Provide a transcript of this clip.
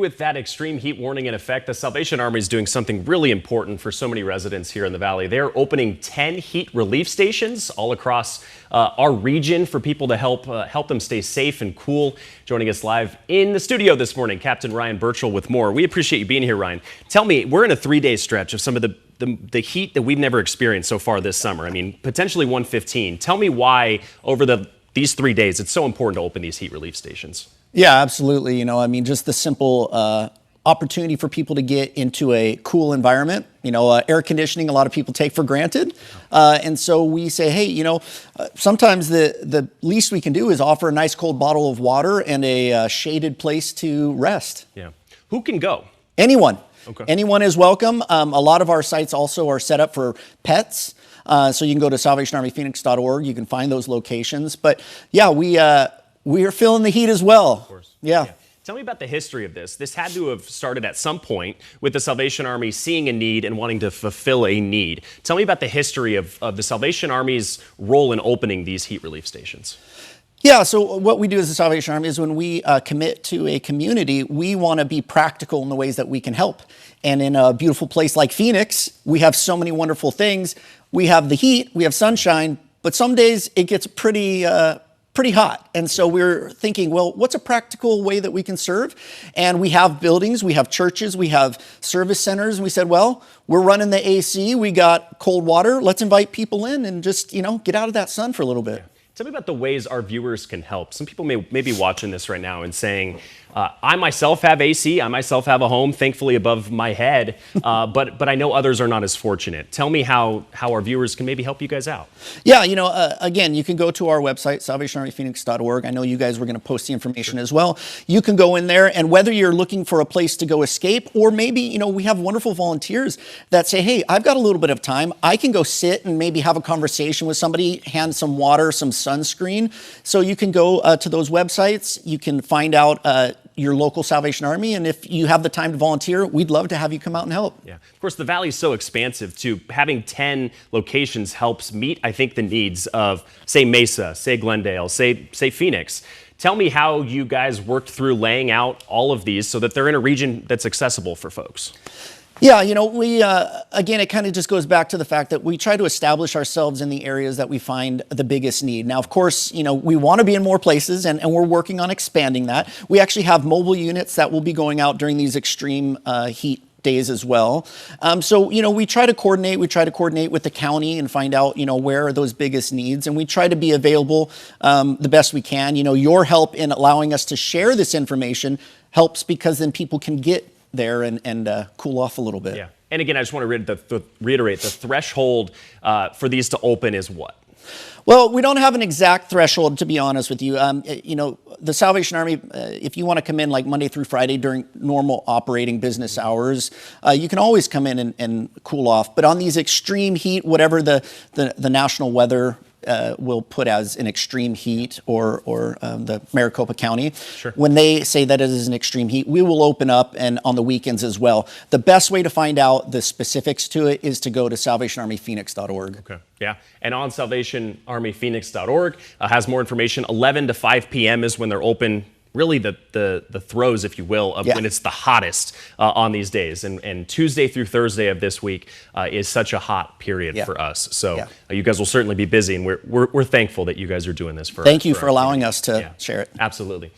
With that extreme heat warning in effect, the Salvation Army is doing something really important for so many residents here in the Valley. They're opening 10 heat relief stations all across our region for people to help them stay safe and cool. Joining us live in the studio this morning, Captain Ryan Burchell with more. We appreciate you being here, Ryan. Tell me, we're in a 3-day stretch of some of the heat that we've never experienced so far this summer. I mean, potentially 115. Tell me why over these 3 days it's so important to open these heat relief stations. Yeah, absolutely. Just the simple opportunity for people to get into a cool environment. Air conditioning, a lot of people take for granted. And so we say, hey, sometimes the least we can do is offer a nice cold bottle of water and a shaded place to rest. Yeah. Who can go? Anyone. Okay. Anyone is welcome. A lot of our sites also are set up for pets. So you can go to salvationarmyphoenix.org. You can find those locations. But yeah, we are feeling the heat as well. Of course. Yeah. Tell me about the history of this. This had to have started at some point with the Salvation Army seeing a need and wanting to fulfill a need. Tell me about the history of the Salvation Army's role in opening these heat relief stations. Yeah, so what we do as the Salvation Army is when we commit to a community, we want to be practical in the ways that we can help. And in a beautiful place like Phoenix, we have so many wonderful things. We have the heat, we have sunshine, but some days it gets pretty hot. And so we're thinking, well, what's a practical way that we can serve? And we have buildings, we have churches, we have service centers. And we said, well, we're running the AC, we got cold water. Let's invite people in and just, get out of that sun for a little bit. Tell me about the ways our viewers can help. Some people may be watching this right now and saying, I myself have AC, I myself have a home, thankfully above my head, but I know others are not as fortunate. Tell me how our viewers can maybe help you guys out. Yeah, again, you can go to our website, salvationarmyphoenix.org. I know you guys were going to post the information as well. You can go in there, and whether you're looking for a place to go escape, or maybe, we have wonderful volunteers that say, hey, I've got a little bit of time. I can go sit and maybe have a conversation with somebody, hand some water, some sunscreen. So you can go to those websites. You can find out your local Salvation Army, and if you have the time to volunteer, we'd love to have you come out and help. Yeah, of course, the Valley is so expansive too. Having 10 locations helps meet, I think, the needs of, say, Mesa, say, Glendale, say, Phoenix. Tell me how you guys worked through laying out all of these so that they're in a region that's accessible for folks. Yeah, we, again, it kind of just goes back to the fact that we try to establish ourselves in the areas that we find the biggest need. Now, of course, we want to be in more places, and we're working on expanding that. We actually have mobile units that will be going out during these extreme heat days as well. So, we try to coordinate with the county and find out, where are those biggest needs. And we try to be available the best we can. Your help in allowing us to share this information helps, because then people can get there and cool off a little bit. Yeah. And again, I just want to reiterate the threshold for these to open is what? Well, we don't have an exact threshold, to be honest with you. The Salvation Army, if you want to come in like Monday through Friday during normal operating business hours, you can always come in and cool off. But on these extreme heat, whatever the national weather will put as an extreme heat, or the Maricopa County. Sure. When they say that it is an extreme heat, we will open up, and on the weekends as well. The best way to find out the specifics to it is to go to salvationarmyphoenix.org. Okay. Yeah. And on salvationarmyphoenix.org has more information. 11 to 5 p.m. is when they're open. Really the throes, if you will, of when it's the hottest on these days. And Tuesday through Thursday of this week is such a hot period for us. So you guys will certainly be busy, and we're thankful that you guys are doing this for us. Thank you for allowing us to share it. Absolutely.